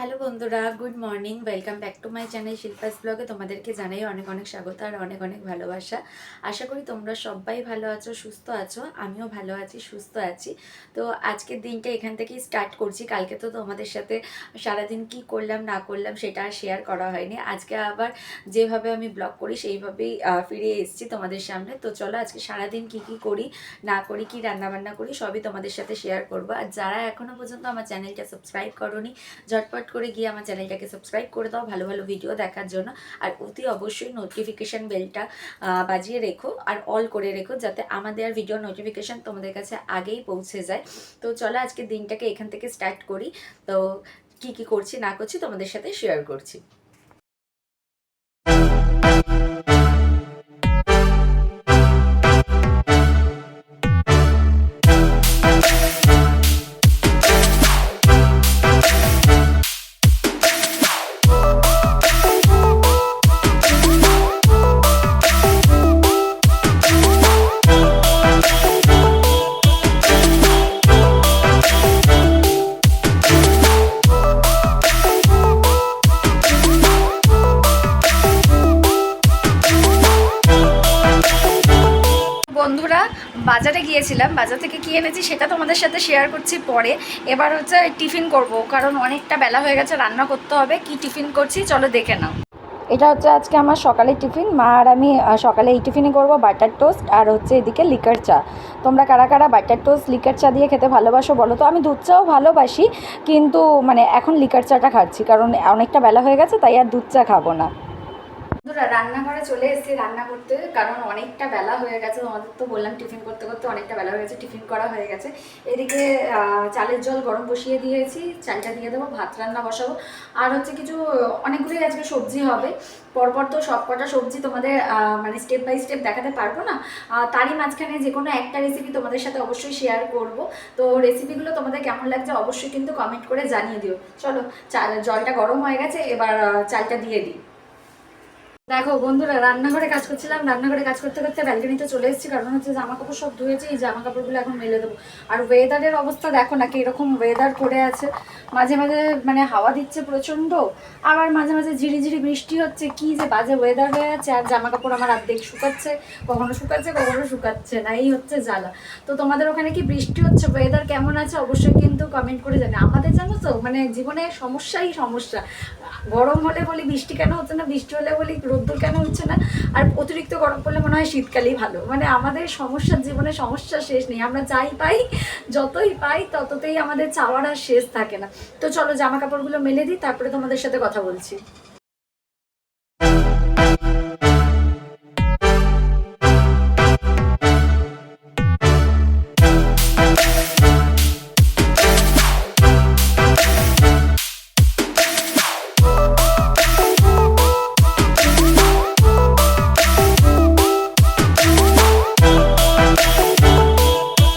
Hello বন্ধুরা, good morning. Welcome back to my channel Shilpa's ব্লগে। তোমাদেরকে জানাই অনেক অনেক স্বাগত আর অনেক অনেক ভালোবাসা। আশা করি তোমরা সবাই ভালো আছো, সুস্থ আছো। আমিও ভালো আছি, সুস্থ আছি। তো আজকের দিনটা এখান থেকেই স্টার্ট করছি। কালকে তো তোমাদের সাথে সারাদিন কি করলাম না করলাম সেটা আর শেয়ার করা হয়নি। আজকে আবার যেভাবে আমি ব্লগ করি সেইভাবেই ফিরে এসেছি তোমাদের সামনে। তো চলো আজকে সারাদিন কি কি করি না করি, কি রান্নাবান্না করি সবই তোমাদের সাথে শেয়ার করবো। আর যারা এখনও পর্যন্ত আমার চ্যানেলটা সাবস্ক্রাইব করোনি, ঝটপট করে গিয়ে আমার চ্যানেলটাকে সাবস্ক্রাইব করে দাও ভালো ভালো ভিডিও দেখার জন্য। আর অতি অবশ্যই নোটিফিকেশান বেলটা বাজিয়ে রেখো আর অল করে রেখো, যাতে আমাদের আর ভিডিও নোটিফিকেশান তোমাদের কাছে আগেই পৌঁছে যায়। তো চলো আজকে দিনটাকে এখান থেকে স্টার্ট করি। তো কি কি করছি না করছি তোমাদের সাথে শেয়ার করছি। বন্ধুরা, বাজারে গিয়েছিলাম, বাজার থেকে কি এনেছি সেটা তোমাদের সাথে শেয়ার করছি পরে। এবার হচ্ছে টিফিন করব, কারণ অনেকটা বেলা হয়ে গেছে, রান্না করতে হবে। কি টিফিন করছি চলো দেখে নাও। এটা হচ্ছে আজকে আমার সকালের টিফিন। মা আর আমি সকালে এই টিফিনে করবো বাটার টোস্ট আর হচ্ছে এদিকে লিকার চা। তোমরা কারা কারা বাটার টোস্ট লিকার চা দিয়ে খেতে ভালোবাসো বলো তো? আমি দুধ চাও ভালোবাসি, কিন্তু মানে এখন লিকার চাটা খাচ্ছি, কারণ অনেকটা বেলা হয়ে গেছে, তাই আর দুধ চা খাবো না। বন্ধুরা, রান্নাঘরে চলে এসেছি রান্না করতে, কারণ অনেকটা বেলা হয়ে গেছে। তোমাদের তো বললাম টিফিন করতে করতে অনেকটা বেলা হয়ে গেছে, টিফিন করা হয়ে গেছে। এদিকে চালের জল গরম বসিয়ে দিয়েছি, চালটা দিয়ে দেবো, ভাত রান্না বসাবো। আর হচ্ছে কিছু অনেকগুলোই আজকে সবজি হবে। পরপর তো সব কটা সবজি তোমাদের মানে স্টেপ বাই স্টেপ দেখাতে পারবো না। তারই মাঝখানে যে কোনো একটা রেসিপি তোমাদের সাথে অবশ্যই শেয়ার করব। তো রেসিপিগুলো তোমাদের কেমন লাগছে অবশ্যই কিন্তু কমেন্ট করে জানিয়ে দিও। চলো, জলটা গরম হয়ে গেছে, এবার চালটা দিয়ে দিই। দেখো বন্ধুরা, রান্নাঘরে কাজ করছিলাম, রান্নাঘরে কাজ করতে করতে ব্যালকনিতে চলে এসেছি, কারণ হচ্ছে জামা কাপড় সব ধুয়েছি, এই জামা কাপড়গুলো এখন মেলে দেবো। আর ওয়েদারের অবস্থা দেখো না, কিরকম ওয়েদার করে আছে। মাঝে মাঝে মানে হাওয়া দিচ্ছে প্রচণ্ড, আবার মাঝে মাঝে ঝিরিঝিরি বৃষ্টি হচ্ছে। কি যে বাজে ওয়েদার হয়ে আছে। আর জামা কাপড় আমার অর্ধেক শুকাচ্ছে, কখনো শুকাচ্ছে না, এই হচ্ছে জ্বালা। তো তোমাদের ওখানে কি বৃষ্টি হচ্ছে, ওয়েদার কেমন আছে অবশ্যই কিন্তু কমেন্ট করে জানি। আমাদের জানো তো মানে জীবনে সমস্যাই সমস্যা। গরম হলে বলি বৃষ্টি কেন হচ্ছে না, বৃষ্টি হলে বলি রোদ্দুর কেন হচ্ছে না, আর অতিরিক্ত গরম পড়লে মনে হয় শীতকালেই ভালো। মানে আমাদের সমস্যার জীবনে সমস্যার শেষ নেই। আমরা যাই পাই, যতই পাই তততেই আমাদের চাওয়ার আর শেষ থাকে না। তো চলো জামা কাপড়গুলো মেলে দিই, তারপরে তোমাদের সাথে কথা বলছি।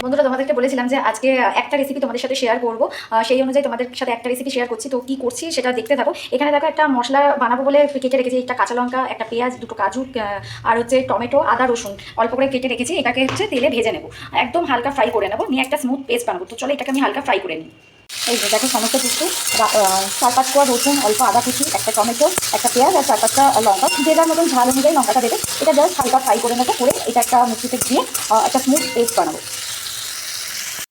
বন্ধুরা, তোমাদেরকে বলেছিলাম যে আজকে একটা রেসিপি তোমাদের সাথে শেয়ার করবো, সেই অনুযায়ী তোমাদের সাথে একটা রেসিপি শেয়ার করছি। তো কি করছি সেটা দেখতে থাকো। এখানে দেখো একটা মশলা বানাবো বলে কেটে রেখেছি, একটা কাঁচা লঙ্কা, একটা পেঁয়াজ, দুটো কাজু, আর হচ্ছে টমেটো, আদা, রসুন অল্প করে কেটে রেখেছি। এটাকে হচ্ছে তেলে ভেজে নেবো, একদম হালকা ফ্রাই করে নেবো, নিয়ে একটা স্মুথ পেস্ট বানাবো। তো চলো এটাকে আমি হালকা ফ্রাই করে নিই। এই যে দেখো সমস্ত কিছু, 4-5 কোয়া রসুন, অল্প আদা কুচি, একটা টমেটো, একটা পেঁয়াজ আর 4-5টা লঙ্কা, যে যার মতন ঝাল অনুযায়ী লঙ্কাটা দেবে। এটা জাস্ট হালকা ফ্রাই করে নেবো, করে এটা একটা মিক্সিতে দিয়ে একটা স্মুথ পেস্ট বানাবো।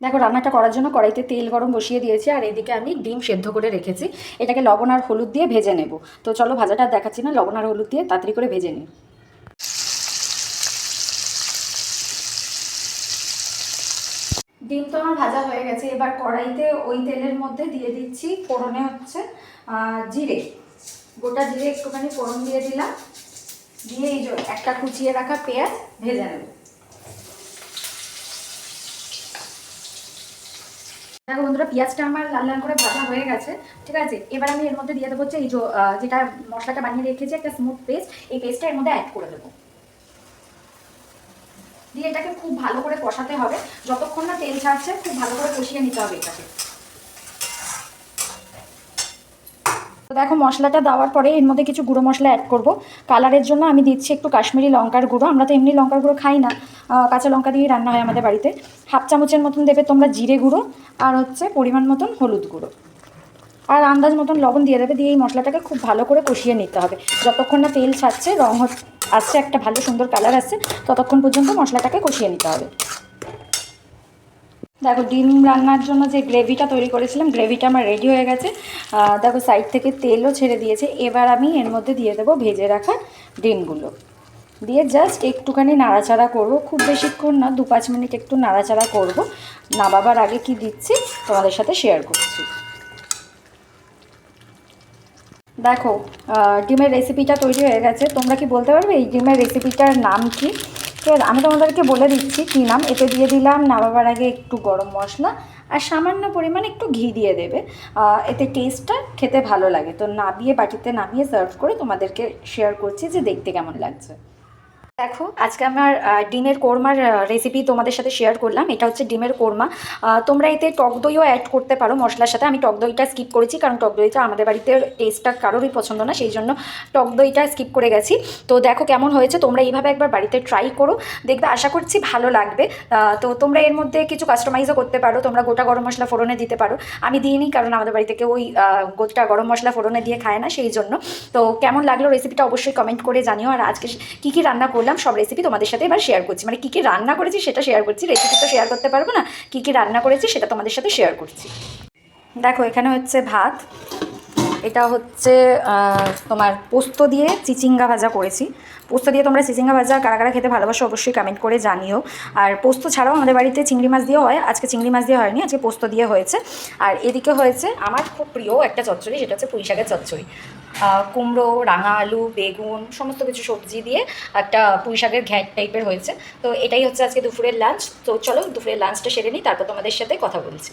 দেখো রান্নাটা করার জন্য কড়াইতে তেল গরম বসিয়ে দিয়েছি, আর এদিকে আমি ডিম সেদ্ধ করে রেখেছি। এটাকে লবণ আর হলুদ দিয়ে ভেজে নেব। তো চলো, ভাজাটা দেখাচ্ছি না, লবণ আর হলুদ দিয়ে তাড়াতাড়ি করে ভেজে নিই। ডিম তো আমার ভাজা হয়ে গেছে। এবার কড়াইতে ওই তেলের মধ্যে দিয়ে দিচ্ছি ফোড়নে হচ্ছে জিরে, গোটা জিরে একটুখানি ফোড়ন দিয়ে দিলাম, দিয়ে এই যে একটা কুচিয়ে রাখা পেঁয়াজ ভেজে নেব। দেখো বন্ধুরা, পেঁয়াজটা আমার লাল লাল করে ভাজা হয়ে গেছে। ঠিক আছে, এবার আমি এর মধ্যে দিয়ে দেবো হচ্ছে এই যে যেটা মশলাটা বানিয়ে রেখেছি, একটা স্মুথ পেস্ট, এই পেস্টটা এর মধ্যে অ্যাড করে দেবো। দিয়ে এটাকে খুব ভালো করে কষাতে হবে, যতক্ষণ না তেল ছাড়ছে খুব ভালো করে কষিয়ে নিতে হবে এটাকে। তো দেখো মশলাটা দেওয়ার পরে এর মধ্যে কিছু গুঁড়ো মশলা অ্যাড করব। কালারের জন্য আমি দিচ্ছি একটু কাশ্মীরি লঙ্কার গুঁড়ো। আমরা তো এমনি লঙ্কার গুঁড়ো খাই না, কাঁচা লঙ্কা দিয়েই রান্না হয় আমাদের বাড়িতে। 1/2 চামচের মতন দেবে তোমরা জিরে গুঁড়ো, আর হচ্ছে পরিমাণ মতন হলুদ গুঁড়ো। আর আন্দাজ মতন লবণ দিয়ে দেবে, দিয়ে এই মশলাটাকে খুব ভালো করে কষিয়ে নিতে হবে। যতক্ষণ না তেল ছাড়ছে, রং আসছে, একটা ভালো সুন্দর কালার আসছে, ততক্ষণ পর্যন্ত মশলাটাকে কষিয়ে নিতে হবে। দেখো ডিম রান্নার জন্য যে গ্রেভিটা তৈরি করেছিলাম, গ্রেভিটা আমার রেডি হয়ে গেছে। দেখো সাইড থেকে তেলও ছেড়ে দিয়েছে। এবার আমি এর মধ্যে দিয়ে দেবো ভেজে রাখা ডিমগুলো, দিয়ে জাস্ট একটুখানি নাড়াচাড়া করব, খুব বেশিক্ষণ না, 2-5 মিনিট একটু নাড়াচাড়া করব। নামাবার আগে কি দিচ্ছি তোমাদের সাথে শেয়ার করছি। দেখো ডিমের রেসিপিটা তৈরি হয়ে গেছে। তোমরা কি বলতে পারবে এই ডিমের রেসিপিটার নাম কি? ঠিক আছে, আমি তোমাদেরকে বলে দিচ্ছি কী নাম। এতে দিয়ে দিলাম নামাবার আগে একটু গরম মশলা আর সামান্য পরিমাণে একটু ঘি দিয়ে দেবে, এতে টেস্টটা খেতে ভালো লাগে। তো নামিয়ে বাটিতে নামিয়ে সার্ভ করে তোমাদেরকে শেয়ার করছি যে দেখতে কেমন লাগছে। দেখো আজকে আমার ডিমের কোরমার রেসিপি তোমাদের সাথে শেয়ার করলাম। এটা হচ্ছে ডিমের কোরমা। তোমরা এতে টক দইও অ্যাড করতে পারো মশলার সাথে। আমি টক দইটা স্কিপ করেছি, কারণ টক দইটা আমাদের বাড়িতে টেস্টটা কারোরই পছন্দ না, সেই জন্য টক দইটা স্কিপ করে গেছি। তো দেখো কেমন হয়েছে, তোমরা এইভাবে একবার বাড়িতে ট্রাই করো, দেখবে আশা করছি ভালো লাগবে। তো তোমরা এর মধ্যে কিছু কাস্টমাইজও করতে পারো, তোমরা গোটা গরম মশলা ফোড়নে দিতে পারো। আমি দিইনি, কারণ আমাদের বাড়িতে কেউ ওই গোটা গরম মশলা ফোড়নে দিয়ে খায় না, সেই জন্য। তো কেমন লাগলো রেসিপিটা অবশ্যই কমেন্ট করে জানিও। আর আজকে কী কী রান্না করলাম সব রেসিপি তোমাদের সাথে এবার শেয়ার করছি, মানে কী কী রান্না করেছি সেটা শেয়ার করছি। রেসিপি তো শেয়ার করতে পারবো না, কী কী রান্না করেছি সেটা তোমাদের সাথে শেয়ার করছি। দেখো এখানে হচ্ছে ভাত, এটা হচ্ছে তোমার পোস্ত দিয়ে চিচিঙ্গা ভাজা করেছি। পোস্ত দিয়ে তোমরা চিচিঙ্গা ভাজা কারা কারা খেতে ভালোবাসো অবশ্যই কমেন্ট করে জানিও। আর পোস্ত ছাড়াও আমাদের বাড়িতে চিংড়ি মাছ দিয়ে হয়, আজকে চিংড়ি মাছ দিয়ে হয়নি, আজকে পোস্ত দিয়ে হয়েছে। আর এদিকে হয়েছে আমার খুব প্রিয় একটা চচ্চড়ি, সেটা হচ্ছে পুঁই শাকের চচ্চড়ি। কুমড়ো, রাঙা আলু, বেগুন, সমস্ত কিছু সবজি দিয়ে একটা পুঁই শাকের ঘ্যাট টাইপের হয়েছে। তো এটাই হচ্ছে আজকে দুপুরের লাঞ্চ। তো চলো দুপুরের লাঞ্চটা সেরে নিই, তারপর তোমাদের সাথে কথা বলছি।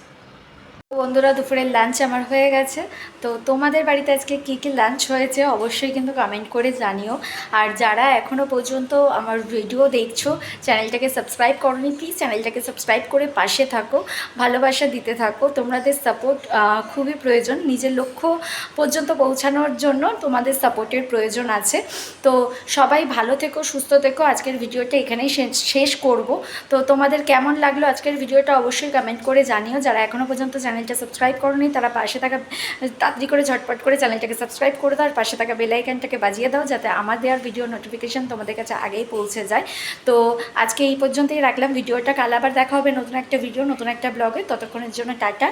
বন্ধুরা দুপুরের লাঞ্চ আমার হয়ে গেছে। তো তোমাদের বাড়িতে আজকে কী কী লাঞ্চ হয়েছে অবশ্যই কিন্তু কমেন্ট করে জানিও। আর যারা এখনও পর্যন্ত আমার ভিডিও দেখছো, চ্যানেলটাকে সাবস্ক্রাইব করোনি, প্লিজ চ্যানেলটাকে সাবস্ক্রাইব করে পাশে থাকো, ভালোবাসা দিতে থাকো। তোমাদের সাপোর্ট খুবই প্রয়োজন, নিজের লক্ষ্য পর্যন্ত পৌঁছানোর জন্য তোমাদের সাপোর্টের প্রয়োজন আছে। তো সবাই ভালো থেকো, সুস্থ থেকো। আজকের ভিডিওটা এখানেই শেষ করব। তো তোমাদের কেমন লাগলো আজকের ভিডিওটা অবশ্যই কমেন্ট করে জানিও। যারা এখনও পর্যন্ত চ্যানেলটা সাবস্ক্রাইব করোনি তারা পাশে থাকা তাড়াতাড়ি করে ঝটপট করে চ্যানেলটাকে সাবস্ক্রাইব করে দাও, আর পাশে থাকা বেল আইকনটাকে বাজিয়ে দাও, যাতে আমার দেওয়ার ভিডিও নোটিফিকেশান তোমাদের কাছে আগেই পৌঁছে যায়। তো আজকে এই পর্যন্তই রাখলাম ভিডিওটা। কাল আবার দেখা হবে নতুন একটা ভিডিও, নতুন একটা ব্লগে। ততক্ষণের জন্য টাটা।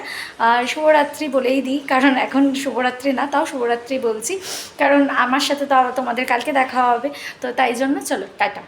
আর শুভরাত্রি বলেই দিই, কারণ এখন শুভরাত্রি না, তাও শুভরাত্রি বলছি, কারণ আমার সাথে তো তোমাদের কালকে দেখা হবে। তো তাই জন্য চলো টাটা।